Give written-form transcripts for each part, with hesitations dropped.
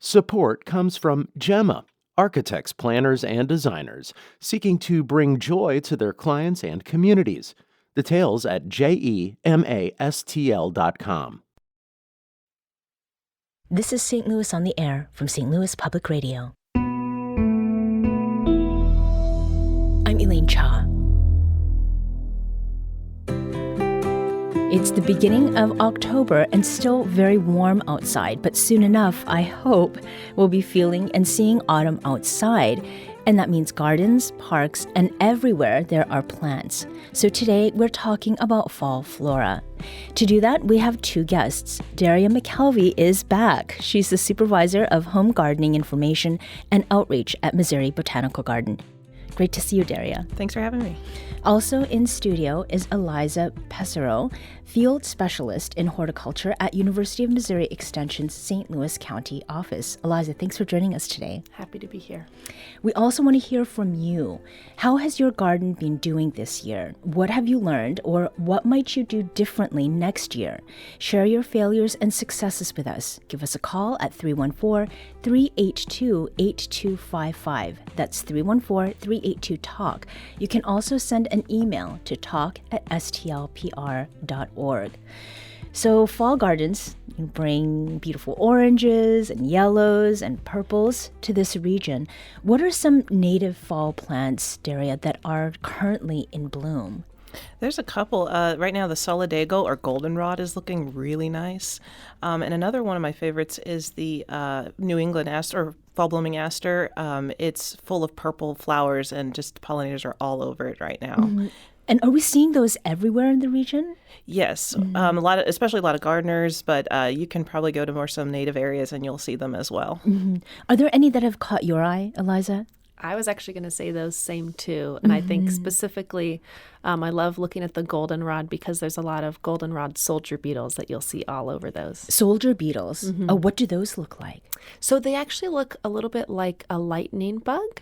Support comes from Gemma, architects, planners, and designers seeking to bring joy to their clients and communities. Details at gemastl.com. This is St. Louis on the Air from St. Louis Public Radio. I'm Elaine Cha. It's the beginning of October and still very warm outside, but soon enough, I hope, we'll be feeling and seeing autumn outside. And that means gardens, parks, and everywhere there are plants. So today we're talking about fall flora. To do that, we have two guests. Daria McKelvey is back. She's the supervisor of home gardening information and outreach at Missouri Botanical Garden. Great to see you, Daria. Thanks for having me. Also in studio is Eliza Pessereau, field specialist in horticulture at University of Missouri Extension's St. Louis County office. Eliza, thanks for joining us today. Happy to be here. We also want to hear from you. How has your garden been doing this year? What have you learned, or what might you do differently next year? Share your failures and successes with us. Give us a call at 314-382-8255. That's 314-382-TALK. You can also send an email to talk@stlpr.org. So fall gardens bring beautiful oranges and yellows and purples to this region. What are some native fall plants, Daria, that are currently in bloom? There's a couple. Right now, the solidago or goldenrod is looking really nice. And another one of my favorites is the New England aster, or fall-blooming aster. It's full of purple flowers, and just pollinators are all over it right now. Mm-hmm. And are we seeing those everywhere in the region? Yes, especially a lot of gardeners, but you can probably go to some native areas and you'll see them as well. Mm-hmm. Are there any that have caught your eye, Eliza? I was actually going to say those same two. And I think specifically, I love looking at the goldenrod because there's a lot of goldenrod soldier beetles that you'll see all over those. Soldier beetles? Mm-hmm. Oh, what do those look like? So they actually look a little bit like a lightning bug,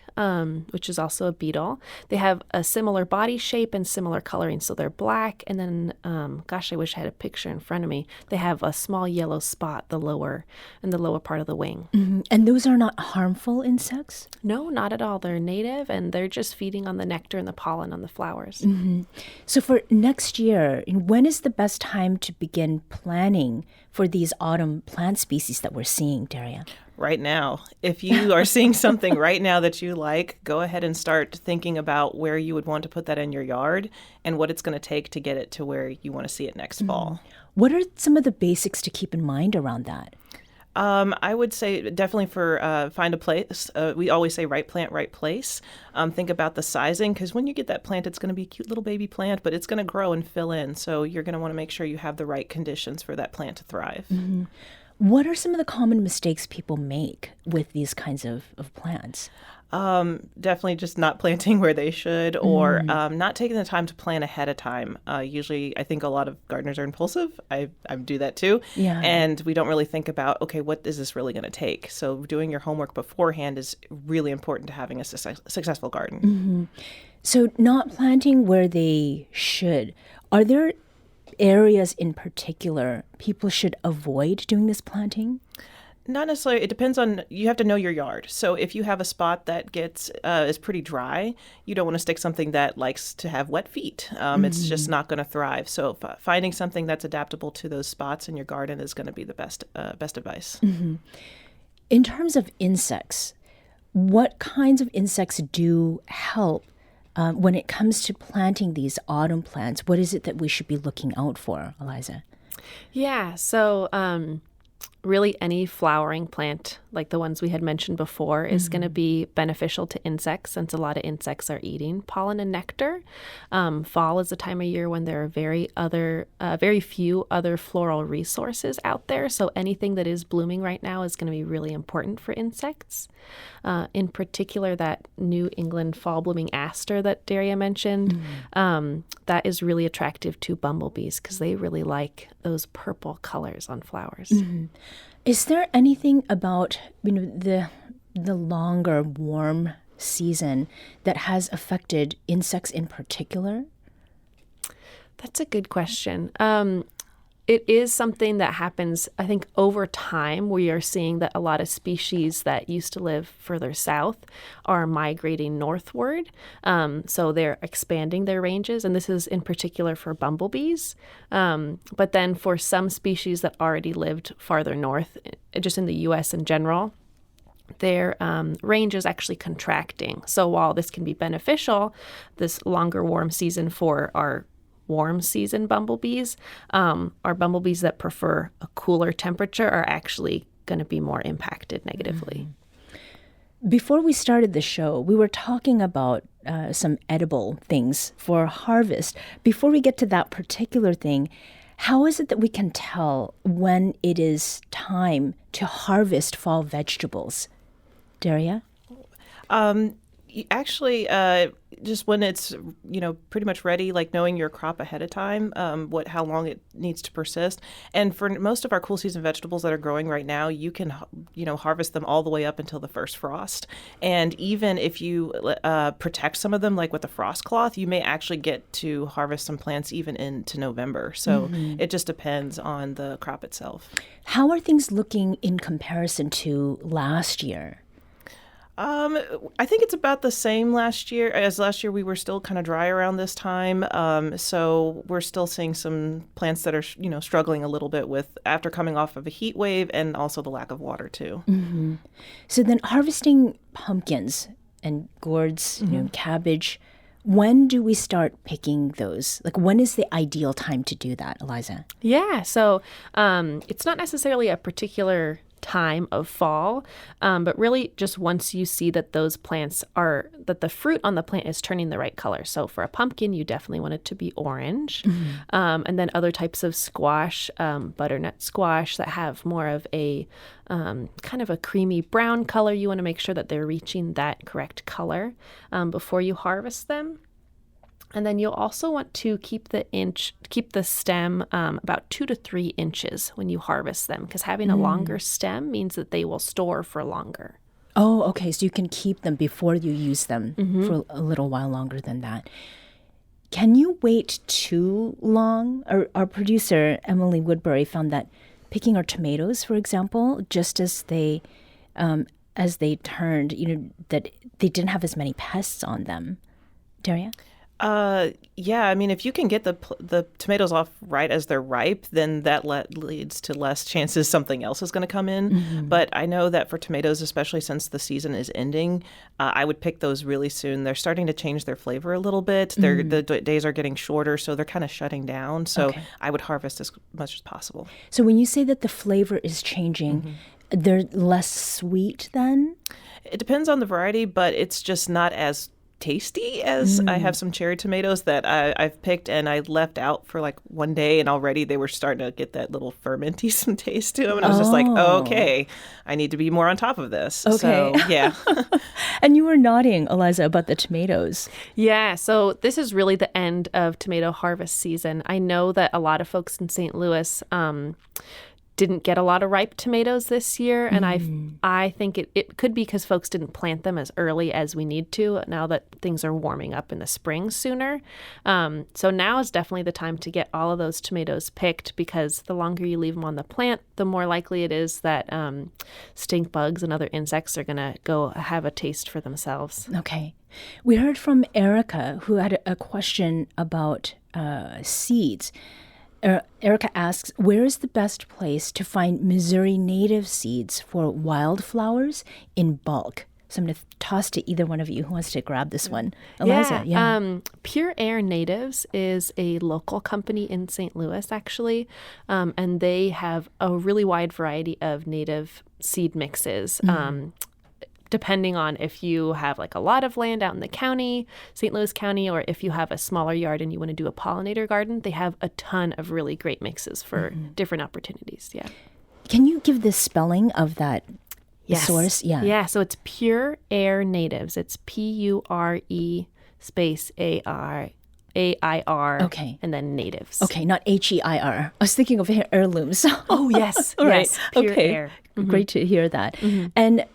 which is also a beetle. They have a similar body shape and similar coloring. So they're black. And then, I wish I had a picture in front of me. They have a small yellow spot in the lower part of the wing. Mm-hmm. And those are not harmful insects? No, not at all. They're native, and they're just feeding on the nectar and the pollen on the flowers. Mm-hmm. So for next year, when is the best time to begin planning for these autumn plant species that we're seeing, Daria? Right now. If you are seeing something right now that you like, go ahead and start thinking about where you would want to put that in your yard and what it's going to take to get it to where you want to see it next fall. What are some of the basics to keep in mind around that? I would say definitely for find a place. We always say right plant, right place. Think about the sizing, because when you get that plant, it's going to be a cute little baby plant, but it's going to grow and fill in. So you're going to want to make sure you have the right conditions for that plant to thrive. Mm-hmm. What are some of the common mistakes people make with these kinds of plants? Definitely just not planting where they should, or not taking the time to plan ahead of time. Usually, I think a lot of gardeners are impulsive. I do that too. Yeah. And we don't really think about, okay, what is this really going to take? So doing your homework beforehand is really important to having a successful garden. Mm-hmm. So not planting where they should. Are there areas in particular people should avoid doing this planting? Not necessarily. It depends on, you have to know your yard. So if you have a spot that is pretty dry, you don't want to stick something that likes to have wet feet. It's just not going to thrive. So finding something that's adaptable to those spots in your garden is going to be the best advice. Mm-hmm. In terms of insects, what kinds of insects do help when it comes to planting these autumn plants? What is it that we should be looking out for, Eliza? Yeah, so really any flowering plant, like the ones we had mentioned before, is going to be beneficial to insects, since a lot of insects are eating pollen and nectar. Fall is a time of year when there are very few other floral resources out there. So anything that is blooming right now is going to be really important for insects. In particular, that New England fall blooming aster that Daria mentioned, that is really attractive to bumblebees because they really like those purple colors on flowers. Mm-hmm. Is there anything about the longer warm season that has affected insects in particular? That's a good question. it is something that happens, I think, over time. We are seeing that a lot of species that used to live further south are migrating northward. So they're expanding their ranges, and this is in particular for bumblebees. But then for some species that already lived farther north, just in the U.S. in general, their range is actually contracting. So while this can be beneficial, this longer warm season for our warm season bumblebees, our bumblebees that prefer a cooler temperature are actually going to be more impacted negatively. Before we started the show, we were talking about some edible things for harvest. Before we get to that particular thing, how is it that we can tell when it is time to harvest fall vegetables? Daria? Actually, just when it's, pretty much ready, like knowing your crop ahead of time, how long it needs to persist. And for most of our cool season vegetables that are growing right now, you can, harvest them all the way up until the first frost. And even if you protect some of them, like with a frost cloth, you may actually get to harvest some plants even into November. So it just depends on the crop itself. How are things looking in comparison to last year? I think it's about the same last year. As last year, we were still kind of dry around this time. So we're still seeing some plants that are, struggling a little bit with after coming off of a heat wave and also the lack of water, too. Mm-hmm. So then harvesting pumpkins and gourds, cabbage, when do we start picking those? Like, when is the ideal time to do that, Eliza? Yeah, so it's not necessarily a particular time of fall, but really just once you see that those plants that the fruit on the plant is turning the right color. So for a pumpkin, you definitely want it to be orange. And then other types of squash, butternut squash that have more of a kind of a creamy brown color, you want to make sure that they're reaching that correct color before you harvest them. And then you'll also want to keep the stem about 2 to 3 inches when you harvest them, because having a longer stem means that they will store for longer. Oh, okay. So you can keep them before you use them for a little while longer than that. Can you wait too long? Our producer, Emily Woodbury, found that picking our tomatoes, for example, just as they turned, that they didn't have as many pests on them. Daria? Yeah, I mean, if you can get the tomatoes off right as they're ripe, then that leads to less chances something else is going to come in. But I know that for tomatoes, especially since the season is ending, I would pick those really soon. They're starting to change their flavor a little bit. The days are getting shorter, so they're kind of shutting down. So I would harvest as much as possible. So when you say that the flavor is changing, they're less sweet then? It depends on the variety, but it's just not as tasty as I have some cherry tomatoes that I've picked and I left out for like one day, and already they were starting to get that little fermenty taste to them, and I was just like, okay, I need to be more on top of this. Okay. So, yeah. And you were nodding, Eliza, about the tomatoes. Yeah, so this is really the end of tomato harvest season. I know that a lot of folks in St. Louis didn't get a lot of ripe tomatoes this year, and I think it could be because folks didn't plant them as early as we need to now that things are warming up in the spring sooner. So now is definitely the time to get all of those tomatoes picked, because the longer you leave them on the plant, the more likely it is that stink bugs and other insects are going to go have a taste for themselves. Okay. We heard from Erica, who had a question about seeds. Erica asks, where is the best place to find Missouri native seeds for wildflowers in bulk? So I'm going to toss to either one of you who wants to grab this one. Eliza, Pure Air Natives is a local company in St. Louis, actually, and they have a really wide variety of native seed mixes. Depending on if you have like a lot of land out in the county, St. Louis County, or if you have a smaller yard and you want to do a pollinator garden, they have a ton of really great mixes for different opportunities. Yeah. Can you give the spelling of that source? Yeah. Yeah. So it's Pure Air Natives. It's PURE space AIR. Okay. And then natives. Okay, not HEIR. I was thinking of heirlooms. Oh, yes. Right. Yes. Pure okay. Air. Great to hear that. And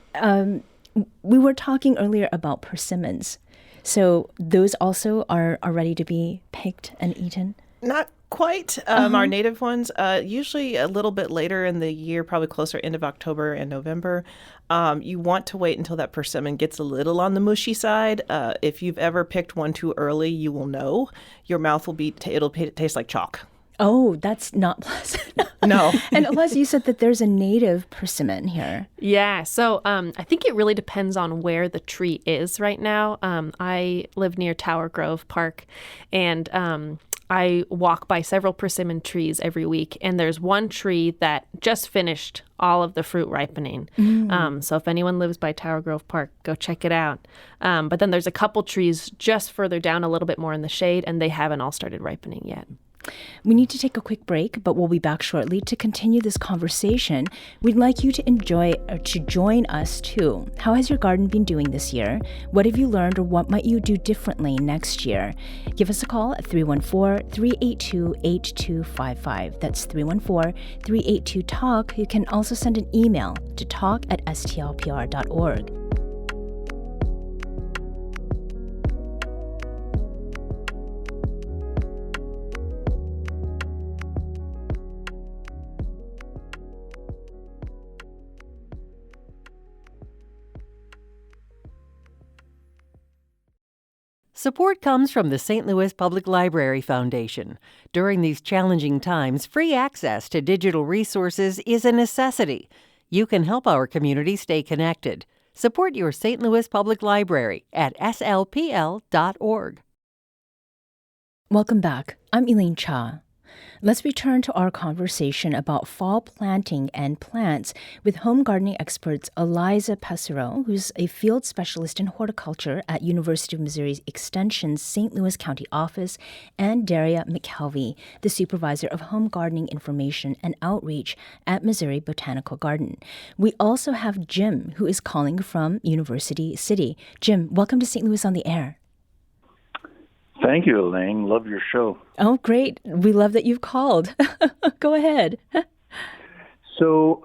we were talking earlier about persimmons. So those also are ready to be picked and eaten? Not quite. Our native ones, usually a little bit later in the year, probably closer end of October and November. You want to wait until that persimmon gets a little on the mushy side. If you've ever picked one too early, you will know. Your mouth will it'll taste like chalk. Oh, that's not pleasant. No. And Eliza, you said that there's a native persimmon here. Yeah, so I think it really depends on where the tree is right now. I live near Tower Grove Park, and I walk by several persimmon trees every week, and there's one tree that just finished all of the fruit ripening. So if anyone lives by Tower Grove Park, go check it out. But then there's a couple trees just further down a little bit more in the shade, and they haven't all started ripening yet. We need to take a quick break, but we'll be back shortly to continue this conversation. We'd like you to join us too. How has your garden been doing this year? What have you learned, or what might you do differently next year? Give us a call at 314-382-8255. That's 314-382-TALK. You can also send an email to talk@stlpr.org. Support comes from the St. Louis Public Library Foundation. During these challenging times, free access to digital resources is a necessity. You can help our community stay connected. Support your St. Louis Public Library at slpl.org. Welcome back. I'm Elaine Cha. Let's return to our conversation about fall planting and plants with home gardening experts Eliza Pessereau, who's a field specialist in horticulture at University of Missouri Extension's St. Louis County office, and Daria McKelvey, the supervisor of home gardening information and outreach at Missouri Botanical Garden. We also have Jim, who is calling from University City. Jim, welcome to St. Louis on the Air. Thank you, Elaine. Love your show. Oh, great. We love that you've called. Go ahead. So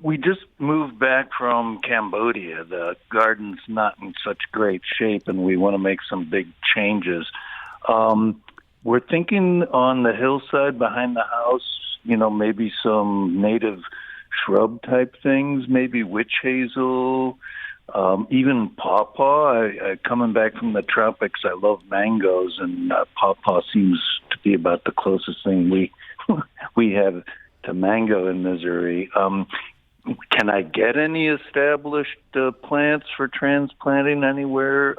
we just moved back from Cambodia. The garden's not in such great shape, and we want to make some big changes. We're thinking on the hillside behind the house, maybe some native shrub-type things, maybe witch hazel, even pawpaw. Coming back from the tropics, I love mangoes, and pawpaw seems to be about the closest thing we have to mango in Missouri. Can I get any established plants for transplanting anywhere?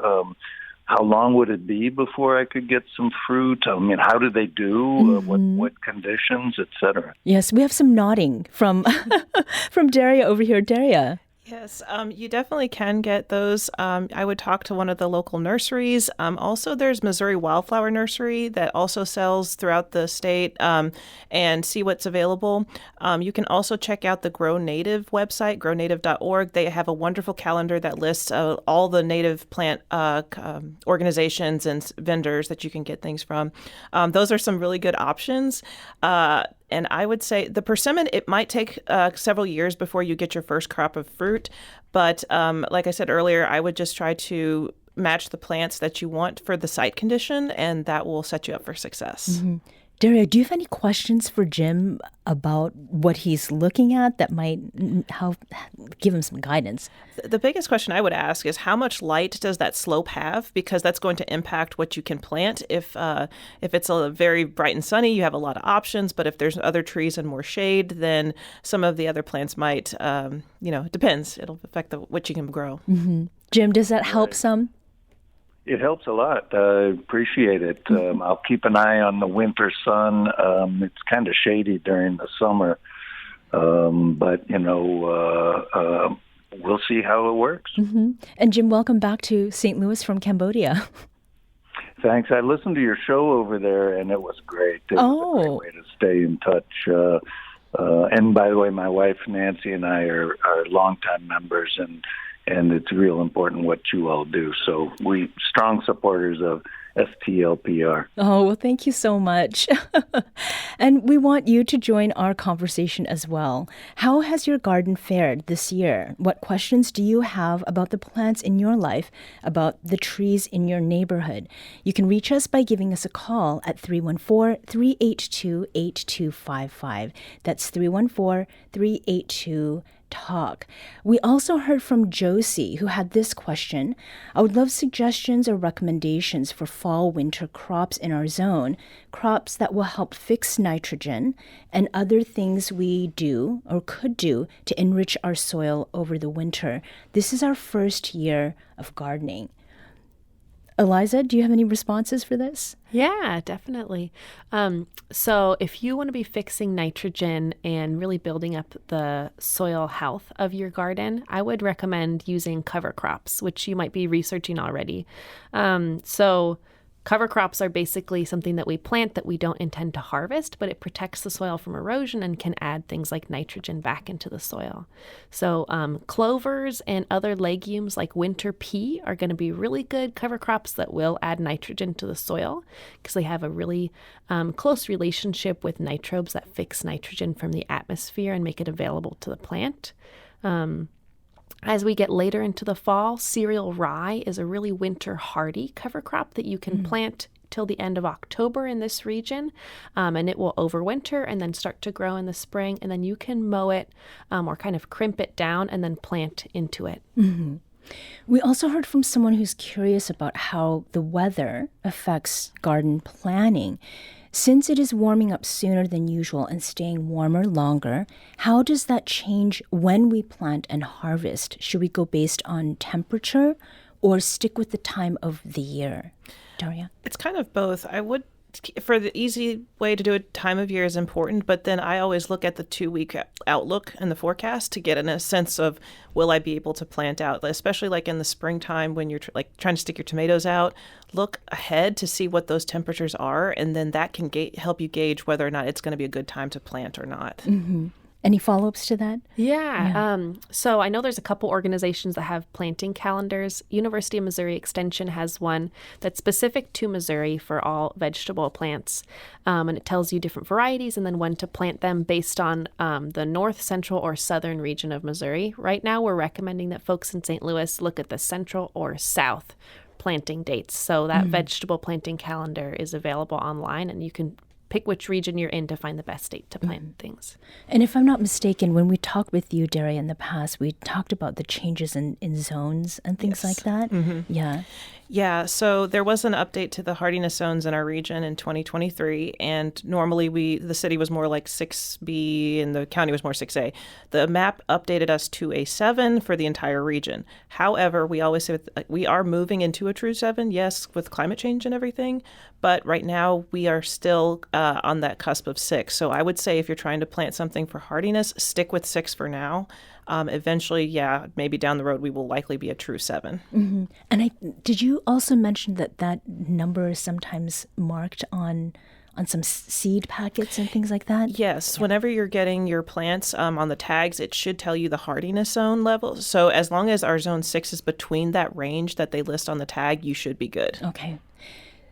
How long would it be before I could get some fruit? I mean, how do they do? What conditions, et cetera? Yes, we have some nodding from from Daria over here. Daria. Yes, you definitely can get those. I would talk to one of the local nurseries. Also, there's Missouri Wildflower Nursery that also sells throughout the state, and see what's available. You can also check out the Grow Native website, grownative.org. They have a wonderful calendar that lists all the native plant organizations and vendors that you can get things from. Those are some really good options. And I would say the persimmon, it might take several years before you get your first crop of fruit. But like I said earlier, I would just try to match the plants that you want for the site condition, and that will set you up for success. Mm-hmm. Daria, do you have any questions for Jim about what he's looking at that might give him some guidance? The biggest question I would ask is how much light does that slope have? Because that's going to impact what you can plant. If it's a very bright and sunny, you have a lot of options. But if there's other trees and more shade, then some of the other plants might, it depends. It'll affect what you can grow. Mm-hmm. Jim, does that help some? It helps a lot. I appreciate it. I'll keep an eye on the winter sun. It's kind of shady during the summer, but we'll see how it works. Mm-hmm. And Jim, welcome back to St. Louis from Cambodia. Thanks. I listened to your show over there, and it was great. It was a great way to stay in touch. And by the way, my wife Nancy and I are longtime members, and it's real important what you all do. So we strong supporters of STLPR. Oh, well, thank you so much. And we want you to join our conversation as well. How has your garden fared this year? What questions do you have about the plants in your life, about the trees in your neighborhood? You can reach us by giving us a call at 314-382-8255. That's 314-382-TALK. We also heard from Josie, who had this question. I would love suggestions or recommendations for fall-winter crops in our zone, crops that will help fix nitrogen and other things we do or could do to enrich our soil over the winter. This is our first year of gardening. Eliza, do you have any responses for this? Yeah, definitely. So if you want to be fixing nitrogen and really building up the soil health of your garden, I would recommend using cover crops, which you might be researching already. So cover crops are basically something that we plant that we don't intend to harvest, but it protects the soil from erosion and can add things like nitrogen back into the soil. So clovers and other legumes like winter pea are going to be really good cover crops that will add nitrogen to the soil because they have a really close relationship with nitrobes that fix nitrogen from the atmosphere and make it available to the plant. As we get later into the fall, cereal rye is a really winter hardy cover crop that you can plant till the end of October in this region, and it will overwinter and then start to grow in the spring, and then you can mow it or kind of crimp it down and then plant into it. Mm-hmm. We also heard from someone who's curious about how the weather affects garden planning. Since it is warming up sooner than usual and staying warmer longer, how does that change when we plant and harvest? Should we go based on temperature or stick with the time of the year? Daria? It's kind of both. I would, for the easy way to do it, time of year is important, but then I always look at the 2-week outlook and the forecast to get in a sense of, will I be able to plant out, especially like in the springtime when you're trying to stick your tomatoes out. Look ahead to see what those temperatures are, and then that can help you gauge whether or not it's going to be a good time to plant or not. Mm-hmm. Any follow-ups to that? Yeah. So I know there's a couple organizations that have planting calendars. University of Missouri Extension has one that's specific to Missouri for all vegetable plants. And it tells you different varieties and then when to plant them based on the north, central, or southern region of Missouri. Right now, we're recommending that folks in St. Louis look at the central or south planting dates. So that vegetable planting calendar is available online, and you can pick which region you're in to find the best date to plant things. And if I'm not mistaken, when we talked with you, Daria, in the past, we talked about the changes in zones and things like that. Mm-hmm. Yeah. Yeah, so there was an update to the hardiness zones in our region in 2023, and normally the city was more like 6B and the county was more 6A. The map updated us to a 7 for the entire region. However, we always say we are moving into a true 7, yes, with climate change and everything, but right now we are still on that cusp of 6. So I would say if you're trying to plant something for hardiness, stick with 6 for now. Eventually, yeah, maybe down the road, we will likely be a true 7. Mm-hmm. And did you also mention that number is sometimes marked on some seed packets and things like that? Yes. Yeah. Whenever you're getting your plants on the tags, it should tell you the hardiness zone level. So as long as our zone 6 is between that range that they list on the tag, you should be good. Okay.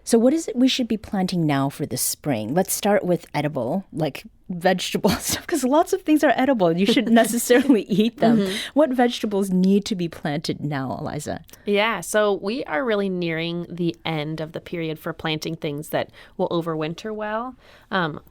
So what is it we should be planting now for the spring? Let's start with edible, like vegetable stuff, because lots of things are edible. You shouldn't necessarily eat them. Mm-hmm. What vegetables need to be planted now, Eliza? Yeah, so we are really nearing the end of the period for planting things that will overwinter well.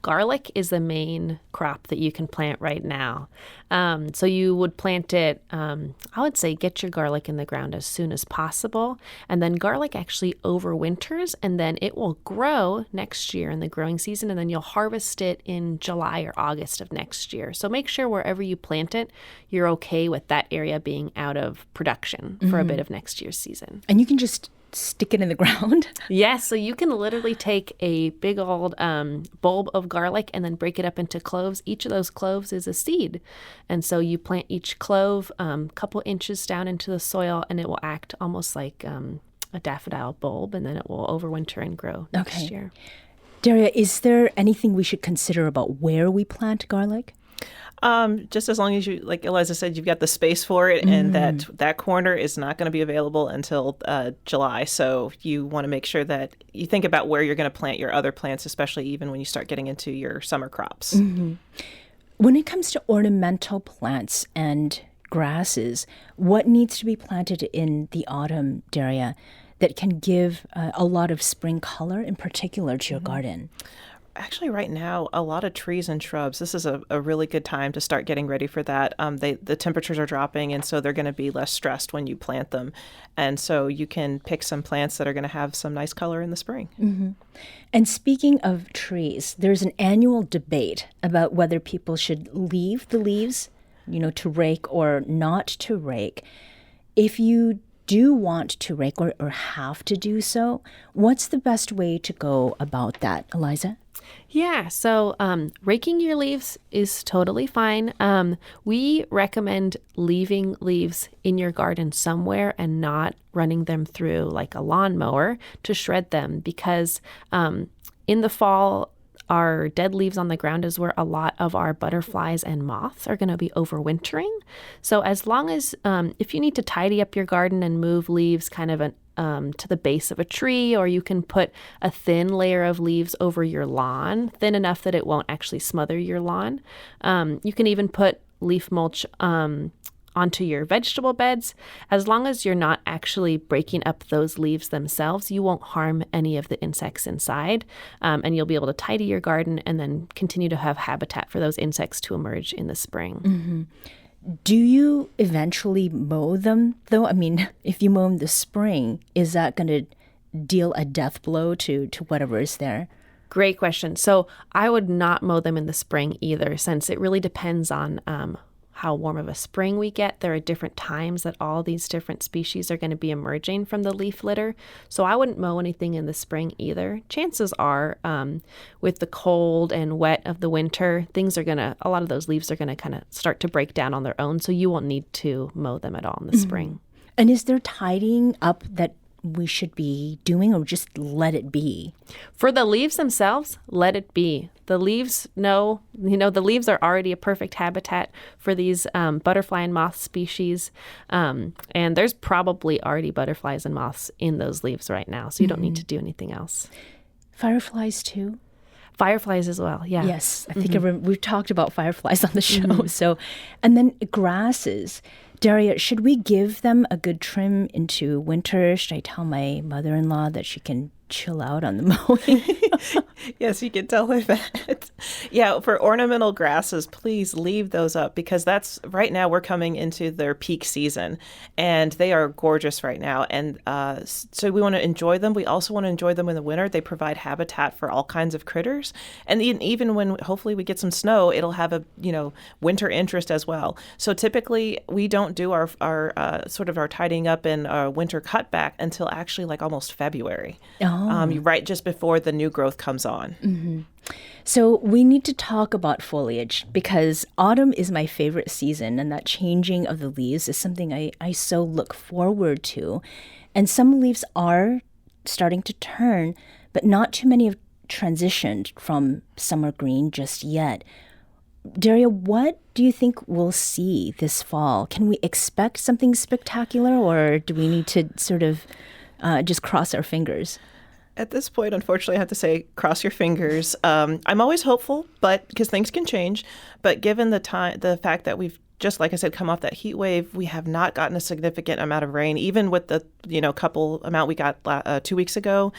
Garlic is the main crop that you can plant right now. So you would plant it, I would say get your garlic in the ground as soon as possible. And then garlic actually overwinters, and then it will grow next year in the growing season, and then you'll harvest it in July or August of next year. So make sure wherever you plant it, you're okay with that area being out of production for a bit of next year's season. And you can just stick it in the ground? Yes, so you can literally take a big old bulb of garlic and then break it up into cloves. Each of those cloves is a seed. And so you plant each clove a couple inches down into the soil, and it will act almost like a daffodil bulb, and then it will overwinter and grow next year. Daria, is there anything we should consider about where we plant garlic? Just as long as you, like Eliza said, you've got the space for it, and that corner is not going to be available until July. So you want to make sure that you think about where you're going to plant your other plants, especially even when you start getting into your summer crops. When it comes to ornamental plants and grasses, what needs to be planted in the autumn, Daria, that can give a lot of spring color, in particular to your garden? Actually, right now, a lot of trees and shrubs. This is a really good time to start getting ready for that. The temperatures are dropping, and so they're going to be less stressed when you plant them. And so you can pick some plants that are going to have some nice color in the spring. And speaking of trees, there's an annual debate about whether people should leave the leaves, to rake or not to rake. If you do want to rake or have to do so, what's the best way to go about that, Eliza? Yeah, so raking your leaves is totally fine. We recommend leaving leaves in your garden somewhere and not running them through like a lawnmower to shred them, because in the fall, our dead leaves on the ground is where a lot of our butterflies and moths are going to be overwintering. So as long as, if you need to tidy up your garden and move leaves kind of to the base of a tree, or you can put a thin layer of leaves over your lawn, thin enough that it won't actually smother your lawn. You can even put leaf mulch onto your vegetable beds. As long as you're not actually breaking up those leaves themselves, you won't harm any of the insects inside, and you'll be able to tidy your garden and then continue to have habitat for those insects to emerge in the spring. Do you eventually mow them, though? I mean, if you mow them this spring, is that going to deal a death blow to whatever is there? Great question. So I would not mow them in the spring either, since it really depends on how warm of a spring we get. There are different times that all these different species are going to be emerging from the leaf litter. So I wouldn't mow anything in the spring either. Chances are, with the cold and wet of the winter, a lot of those leaves are going to kind of start to break down on their own. So you won't need to mow them at all in the spring. And is there tidying up that we should be doing, or just let it be? For the leaves themselves, let it be. The leaves, the leaves are already a perfect habitat for these butterfly and moth species. And there's probably already butterflies and moths in those leaves right now, so you don't need to do anything else. Fireflies too? Fireflies as well, yeah. Yes, I think we've talked about fireflies on the show. So, and then grasses. Daria, should we give them a good trim into winter? Should I tell my mother-in-law that she can chill out on the mowing? Yes, you can tell her that. Yeah, for ornamental grasses, please leave those up, because that's right now we're coming into their peak season, and they are gorgeous right now. And so we want to enjoy them. We also want to enjoy them in the winter. They provide habitat for all kinds of critters. And even when hopefully we get some snow, it'll have a winter interest as well. So typically we don't do our sort of our tidying up and winter cutback until actually like almost February. Right just before the new growth comes on. So we need to talk about foliage, because autumn is my favorite season, and that changing of the leaves is something I so look forward to. And some leaves are starting to turn, but not too many have transitioned from summer green just yet. Daria, what do you think we'll see this fall? Can we expect something spectacular, or do we need to sort of just cross our fingers? At this point, unfortunately, I have to say, cross your fingers. I'm always hopeful, but because things can change. But given the fact that we've just, like I said, come off that heat wave, we have not gotten a significant amount of rain. Even with the couple amount we got 2 weeks ago,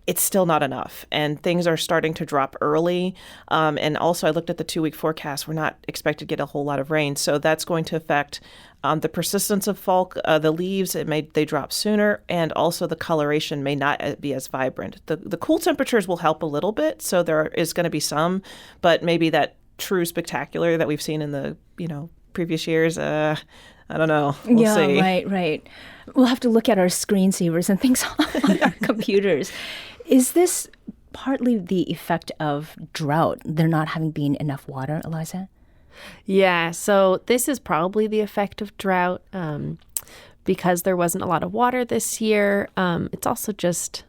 it's still not enough, and things are starting to drop early. And also, I looked at the 2-week forecast. We're not expected to get a whole lot of rain, so that's going to affect the persistence of fall. The leaves, they drop sooner, and also the coloration may not be as vibrant. The cool temperatures will help a little bit, so there is going to be some, but maybe that true spectacular that we've seen in the previous years, I don't know. We'll see. Right. We'll have to look at our screensavers and things on our computers. Is this partly the effect of drought, there not having been enough water, Eliza? Yeah, so this is probably the effect of drought. because there wasn't a lot of water this year. It's also just,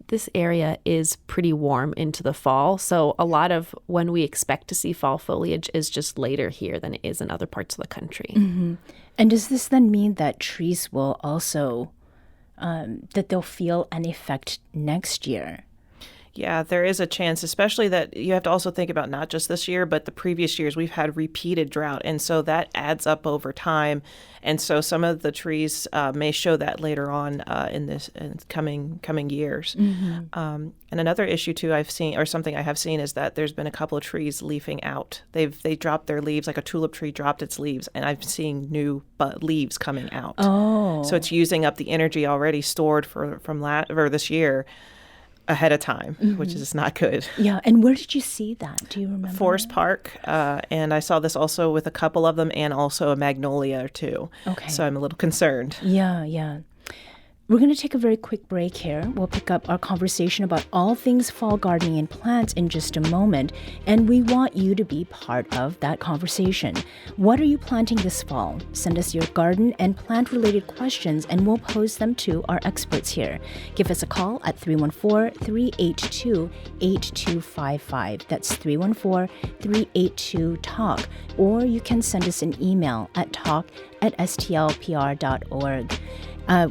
this area is pretty warm into the fall. So a lot of when we expect to see fall foliage is just later here than it is in other parts of the country. Mm-hmm. And does this then mean that trees will also, that they'll feel an effect next year? Yeah, there is a chance, especially that you have to also think about not just this year, but the previous years. We've had repeated drought, and so that adds up over time. And so some of the trees may show that later on in coming years. Mm-hmm. And another issue too I've seen, or something I have seen, is that there's been a couple of trees leafing out. They dropped their leaves, like a tulip tree dropped its leaves, and I'm seeing new leaves coming out. Oh, so it's using up the energy already stored from this year ahead of time, mm-hmm. which is not good. Yeah, and where did you see that? Do you remember? Forest Park, and I saw this also with a couple of them, and also a magnolia or two. Okay. So I'm a little concerned. Yeah. We're going to take a very quick break here. We'll pick up our conversation about all things fall gardening and plants in just a moment, and we want you to be part of that conversation. What are you planting this fall? Send us your garden and plant-related questions, and we'll pose them to our experts here. Give us a call at 314-382-8255. That's 314-382-TALK. Or you can send us an email at talk@stlpr.org.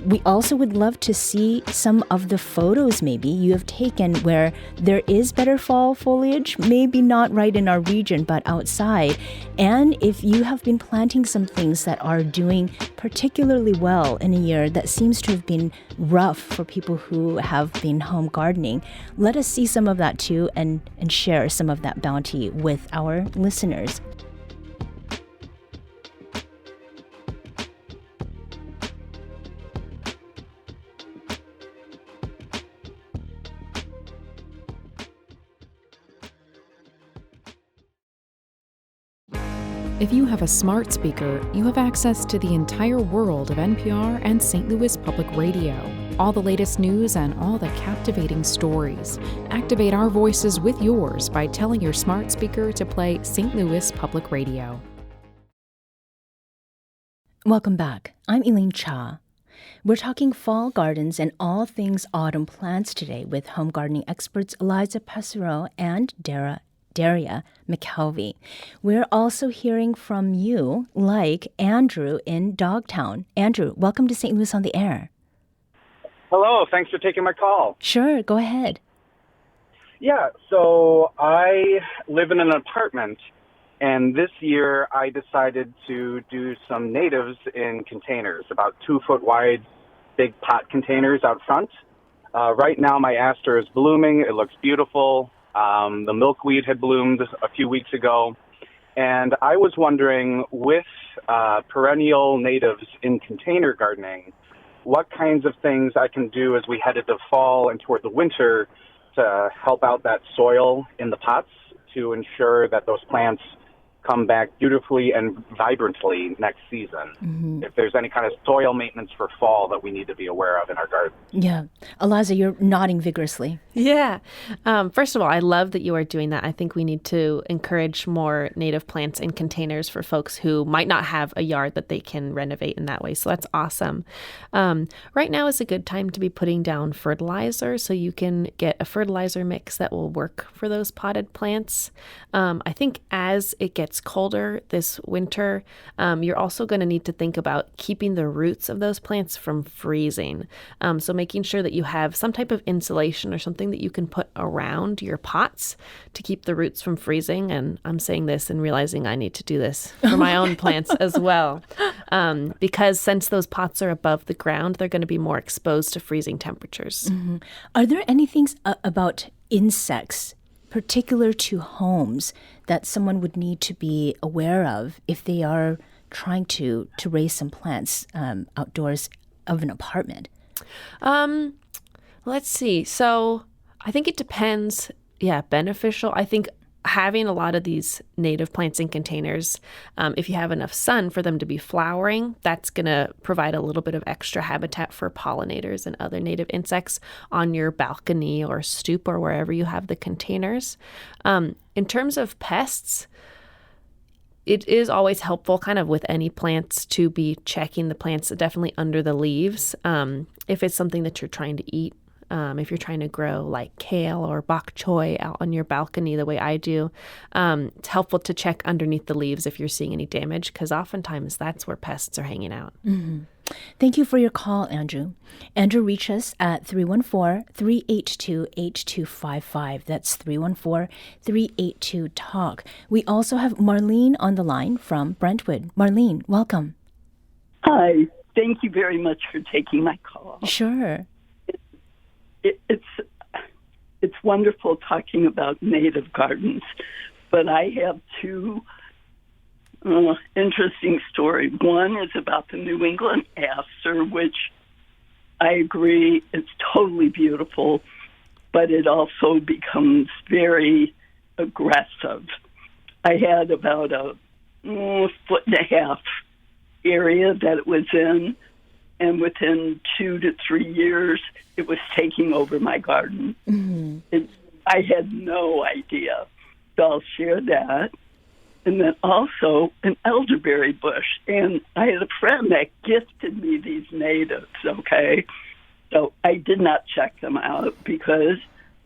We also would love to see some of the photos maybe you have taken where there is better fall foliage, maybe not right in our region, but outside. And if you have been planting some things that are doing particularly well in a year that seems to have been rough for people who have been home gardening, let us see some of that too and share some of that bounty with our listeners. If you have a smart speaker, you have access to the entire world of NPR and St. Louis Public Radio. All the latest news and all the captivating stories. Activate our voices with yours by telling your smart speaker to play St. Louis Public Radio. Welcome back. I'm Elaine Cha. We're talking fall gardens and all things autumn plants today with home gardening experts Eliza Pessereau and Daria McKelvey. We're also hearing from you, like Andrew in Dogtown. Andrew, welcome to St. Louis on the Air. Hello, thanks for taking my call. Sure, go ahead. Yeah, so I live in an apartment, and this year I decided to do some natives in containers, about 2 foot wide, big pot containers out front. Right now my aster is blooming. It looks beautiful. The milkweed had bloomed a few weeks ago. And I was wondering, with perennial natives in container gardening, what kinds of things I can do as we head into fall and toward the winter to help out that soil in the pots to ensure that those plants come back beautifully and vibrantly next season. Mm-hmm. If there's any kind of soil maintenance for fall that we need to be aware of in our garden. Yeah. Eliza, you're nodding vigorously. Yeah. First of all, I love that you are doing that. I think we need to encourage more native plants in containers for folks who might not have a yard that they can renovate in that way. So that's awesome. Right now is a good time to be putting down fertilizer, so you can get a fertilizer mix that will work for those potted plants. I think as it gets colder this winter, you're also going to need to think about keeping the roots of those plants from freezing. So making sure that you have some type of insulation or something that you can put around your pots to keep the roots from freezing. And I'm saying this and realizing I need to do this for my own plants as well. Because since those pots are above the ground, they're going to be more exposed to freezing temperatures. Mm-hmm. Are there any things about insects particular to homes that someone would need to be aware of if they are trying to raise some plants outdoors of an apartment? Let's see. So I think it depends. Yeah, beneficial. I think having a lot of these native plants in containers, if you have enough sun for them to be flowering, that's going to provide a little bit of extra habitat for pollinators and other native insects on your balcony or stoop or wherever you have the containers. In terms of pests, it is always helpful kind of with any plants to be checking the plants definitely under the leaves. If it's something that you're trying to eat, if you're trying to grow like kale or bok choy out on your balcony the way I do, it's helpful to check underneath the leaves if you're seeing any damage, because oftentimes that's where pests are hanging out. Mm-hmm. Thank you for your call, Andrew. Andrew, reach us at 314-382-8255. That's 314-382-TALK. We also have Marlene on the line from Brentwood. Marlene, welcome. Hi. Thank you very much for taking my call. Sure. It's wonderful talking about native gardens, but I have two interesting stories. One is about the New England aster, which I agree is totally beautiful, but it also becomes very aggressive. I had about a 1.5 foot area that it was in, and within 2 to 3 years, it was taking over my garden. Mm-hmm. I had no idea. So I'll share that. And then also an elderberry bush. And I had a friend that gifted me these natives, okay? So I did not check them out because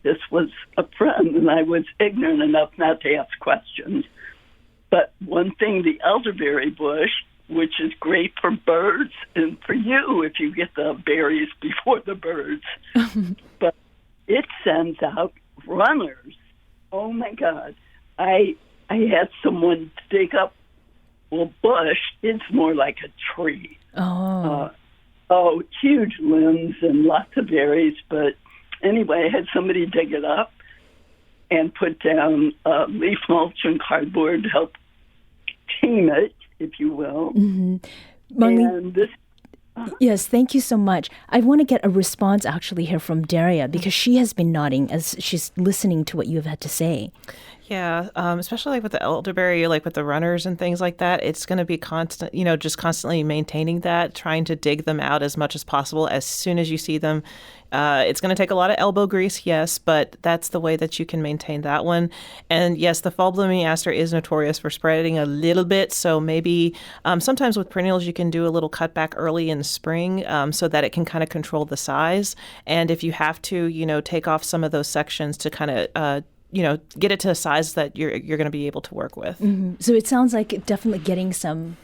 this was a friend and I was ignorant enough not to ask questions. But one thing, the elderberry bush, which is great for birds and for you if you get the berries before the birds. But it sends out runners. Oh, my God. I had someone dig up a bush. It's more like a tree. Huge limbs and lots of berries. But anyway, I had somebody dig it up and put down leaf mulch and cardboard to help tame it, if you will. Mm-hmm. Marlene, yes, thank you so much. I want to get a response actually here from Daria, because she has been nodding as she's listening to what you have had to say. Yeah, especially like with the elderberry, like with the runners and things like that, it's going to be constant, just constantly maintaining that, trying to dig them out as much as possible as soon as you see them. It's going to take a lot of elbow grease, yes, but that's the way that you can maintain that one. And yes, the fall blooming aster is notorious for spreading a little bit. So maybe sometimes with perennials, you can do a little cutback early in spring so that it can kind of control the size. And if you have to, take off some of those sections to kind of get it to a size that you're going to be able to work with. Mm-hmm. So it sounds like definitely getting some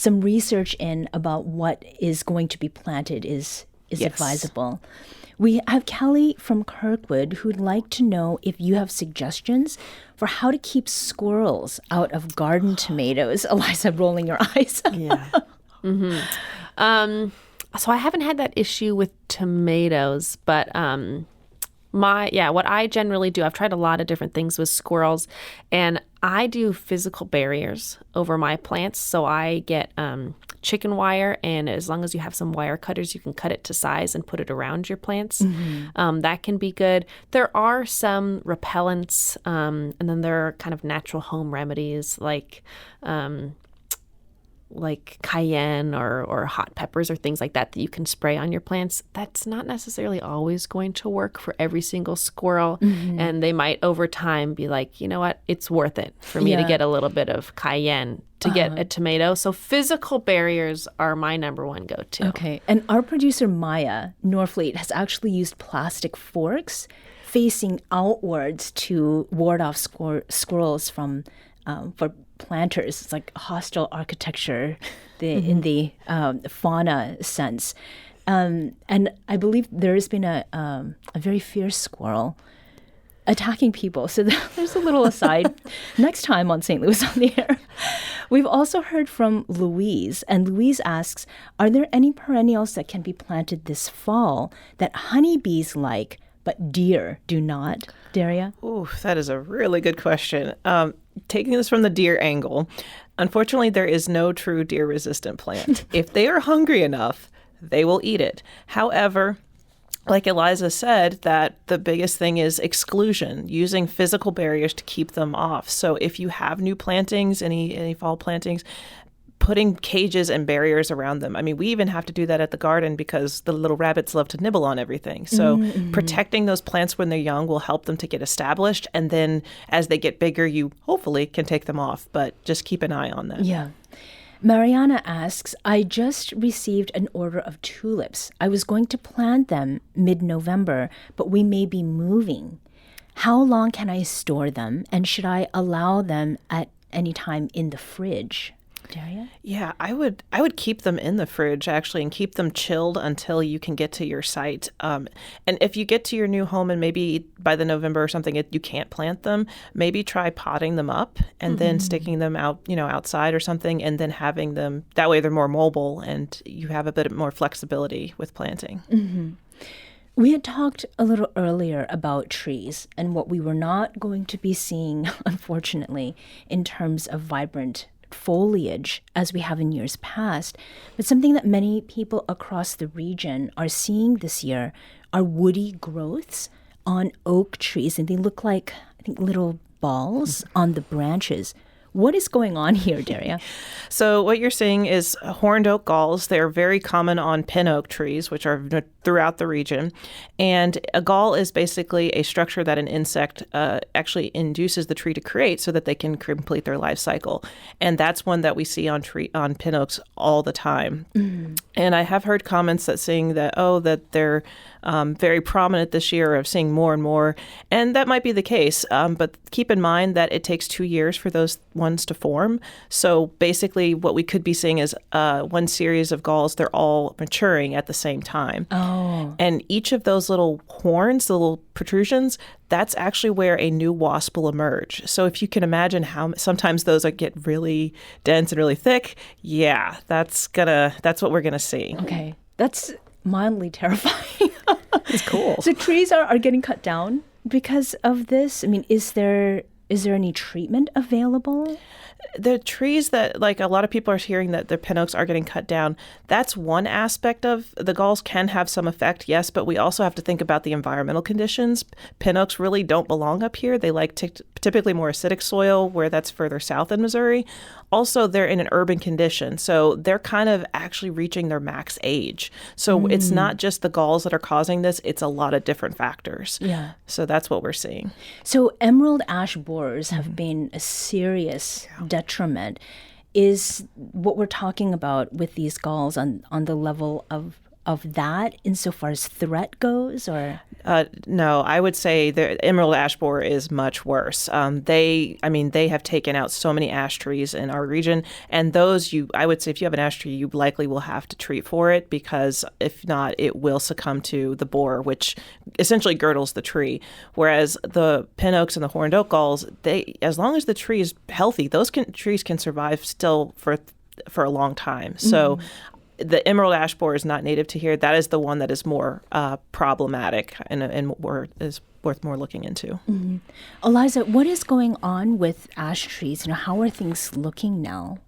research in about what is going to be planted is yes, advisable. We have Kelly from Kirkwood who'd like to know if you have suggestions for how to keep squirrels out of garden tomatoes. Eliza, rolling your eyes. Yeah. Mm-hmm. So I haven't had that issue with tomatoes, but what I generally do, I've tried a lot of different things with squirrels, and I do physical barriers over my plants. So I get chicken wire, and as long as you have some wire cutters, you can cut it to size and put it around your plants. Mm-hmm. That can be good. There are some repellents, and then there are kind of natural home remedies like cayenne or hot peppers or things like that you can spray on your plants. That's not necessarily always going to work for every single squirrel. Mm-hmm. And they might over time be like, you know what, it's worth it for me to get a little bit of cayenne to get a tomato. So physical barriers are my number one go-to. Okay. And our producer Maya Norfleet has actually used plastic forks facing outwards to ward off squirrels from for planters. It's like hostile architecture in the fauna sense. And I believe there has been a very fierce squirrel attacking people. So there's a little aside next time on St. Louis on the Air. We've also heard from Louise, and Louise asks, are there any perennials that can be planted this fall that honeybees like, but deer do not? Daria? Ooh, that is a really good question. Taking this from the deer angle, unfortunately, there is no true deer-resistant plant. If they are hungry enough, they will eat it. However, like Eliza said, that the biggest thing is exclusion, using physical barriers to keep them off. So if you have new plantings, any fall plantings, putting cages and barriers around them. I mean, we even have to do that at the garden because the little rabbits love to nibble on everything. So protecting those plants when they're young will help them to get established. And then as they get bigger, you hopefully can take them off, but just keep an eye on that. Yeah. Mariana asks, I just received an order of tulips. I was going to plant them mid-November, but we may be moving. How long can I store them, and should I allow them at any time in the fridge? Daria? Yeah, I would keep them in the fridge actually and keep them chilled until you can get to your site. And if you get to your new home and maybe by the November or something you can't plant them, maybe try potting them up and then sticking them out, outside or something, and then having them that way they're more mobile and you have a bit more flexibility with planting. Mm-hmm. We had talked a little earlier about trees and what we were not going to be seeing, unfortunately, in terms of vibrant foliage as we have in years past. But something that many people across the region are seeing this year are woody growths on oak trees. And they look like, I think, little balls on the branches. What is going on here, Daria? So what you're seeing is horned oak galls. They're very common on pin oak trees, which are throughout the region. And a gall is basically a structure that an insect actually induces the tree to create so that they can complete their life cycle. And that's one that we see on pin oaks all the time. Mm. And I have heard comments that saying that, that they're very prominent this year, of seeing more and more. And that might be the case. But keep in mind that it takes 2 years for those ones to form. So basically what we could be seeing is one series of galls, they're all maturing at the same time. Oh. And each of those little horns, the little protrusions, that's actually where a new wasp will emerge. So if you can imagine how sometimes those get really dense and really thick, yeah, that's what we're gonna see. Okay. That's mildly terrifying. It's cool. So trees are getting cut down because of this? I mean, is there any treatment available? The trees that, like, a lot of people are hearing that their pin oaks are getting cut down, that's one aspect of the galls can have some effect, yes, but we also have to think about the environmental conditions. Pin oaks really don't belong up here. They like typically more acidic soil, where that's further south in Missouri. Also, they're in an urban condition, so they're kind of actually reaching their max age. So it's not just the galls that are causing this, it's a lot of different factors. Yeah. So that's what we're seeing. So emerald ash borers have been a serious detriment. Is what we're talking about with these galls on the level of that insofar as threat goes, or? No, I would say the emerald ash borer is much worse. They have taken out so many ash trees in our region, and those I would say if you have an ash tree, you likely will have to treat for it, because if not, it will succumb to the borer, which essentially girdles the tree. Whereas the pin oaks and the horned oak galls, as long as the tree is healthy, those trees can survive still for a long time. So the emerald ash borer is not native to here. That is the one that is more problematic and is worth more looking into. Mm-hmm. Eliza, what is going on with ash trees? How are things looking now?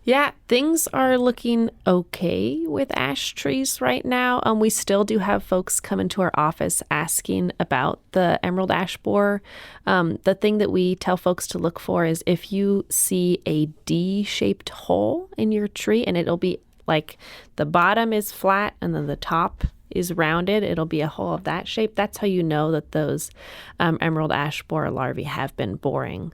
Yeah, things are looking okay with ash trees right now. We still do have folks come into our office asking about the emerald ash borer. The thing that we tell folks to look for is if you see a D-shaped hole in your tree, and it'll be like the bottom is flat and then the top is rounded, it'll be a hole of that shape. That's how you know that those emerald ash borer larvae have been boring.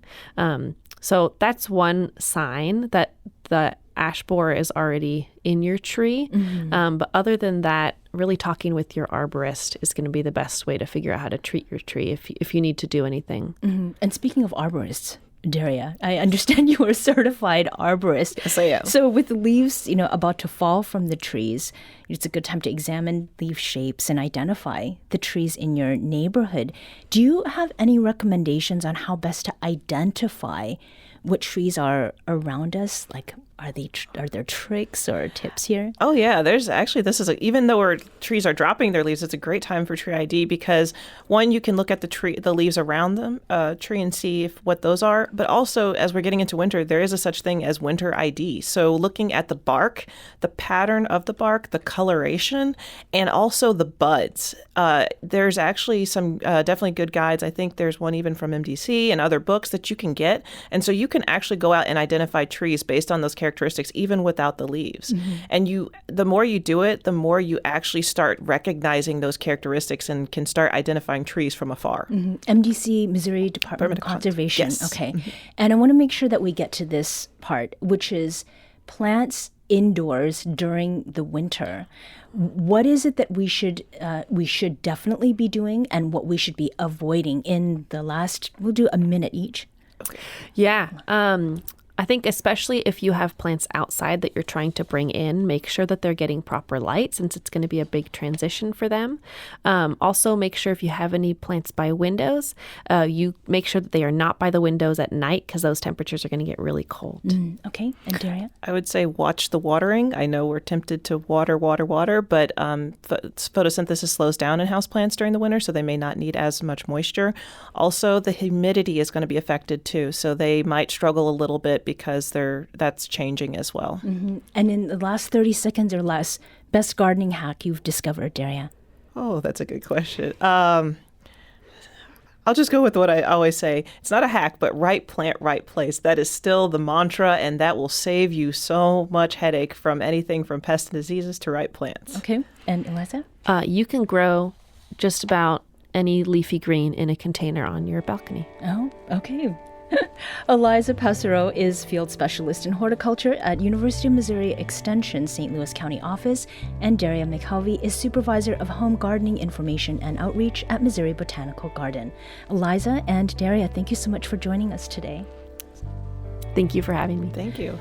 So that's one sign that the ash borer is already in your tree. Mm-hmm. But other than that, really talking with your arborist is going to be the best way to figure out how to treat your tree if you need to do anything. Mm-hmm. And speaking of arborists, Daria, I understand you are a certified arborist. Yes, I am. So with the leaves, about to fall from the trees, it's a good time to examine leaf shapes and identify the trees in your neighborhood. Do you have any recommendations on how best to identify what trees are around us? Like, are there tricks or tips here? Oh yeah, there's actually, even though our trees are dropping their leaves, it's a great time for tree ID, because one, you can look at the leaves around them tree and see what those are. But also, as we're getting into winter, there is a such thing as winter ID. So looking at the bark, the pattern of the bark, the coloration, and also the buds. There's actually some definitely good guides. I think there's one even from MDC and other books that you can get, and so you can can actually go out and identify trees based on those characteristics, even without the leaves. And the more you do it, the more you actually start recognizing those characteristics and can start identifying trees from afar. MDC, Missouri Department of Conservation. Yes. Okay. And I want to make sure that we get to this part, which is plants indoors during the winter. What is it that we should definitely be doing, and what we should be avoiding in the last? We'll do a minute each. Okay. Yeah. I think especially if you have plants outside that you're trying to bring in, make sure that they're getting proper light, since it's going to be a big transition for them. Also, make sure if you have any plants by windows, you make sure that they are not by the windows at night, because those temperatures are going to get really cold. Okay. And Daria? I would say watch the watering. I know we're tempted to water, but photosynthesis slows down in houseplants during the winter, so they may not need as much moisture. Also, the humidity is going to be affected too, so they might struggle a little bit because that's changing as well. And in the last 30 seconds or less, best gardening hack you've discovered, Daria? Oh, that's a good question. I'll just go with what I always say. It's not a hack, but right plant, right place. That is still the mantra, and that will save you so much headache from anything from pests and diseases to right plants. Okay. And Eliza? You can grow just about any leafy green in a container on your balcony. Oh, okay. Eliza Pessereau is field specialist in horticulture at University of Missouri Extension St. Louis County Office, and Daria McKelvey is supervisor of home gardening information and outreach at Missouri Botanical Garden. Eliza and Daria, thank you so much for joining us today. Thank you for having me. Thank you.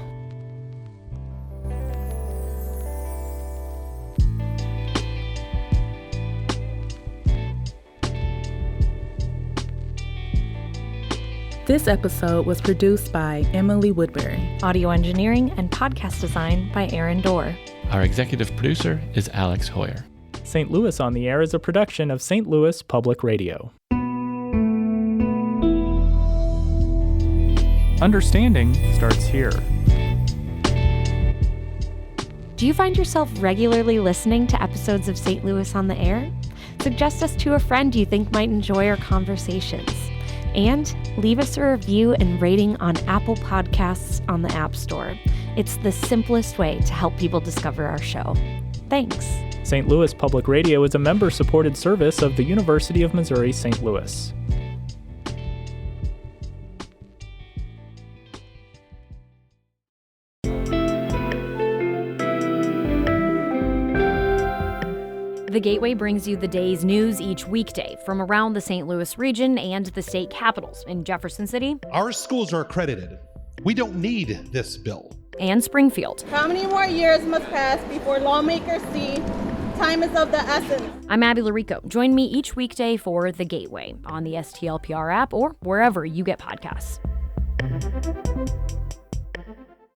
This episode was produced by Emily Woodbury. Audio engineering and podcast design by Aaron Dorr. Our executive producer is Alex Hoyer. St. Louis on the Air is a production of St. Louis Public Radio. Understanding starts here. Do you find yourself regularly listening to episodes of St. Louis on the Air? Suggest us to a friend you think might enjoy our conversations. And leave us a review and rating on Apple Podcasts on the App Store. It's the simplest way to help people discover our show. Thanks. St. Louis Public Radio is a member-supported service of the University of Missouri St. Louis. The Gateway brings you the day's news each weekday from around the St. Louis region and the state capitals in Jefferson City. Our schools are accredited. We don't need this bill. And Springfield. How many more years must pass before lawmakers see time is of the essence? I'm Abby Larico. Join me each weekday for The Gateway on the STLPR app or wherever you get podcasts.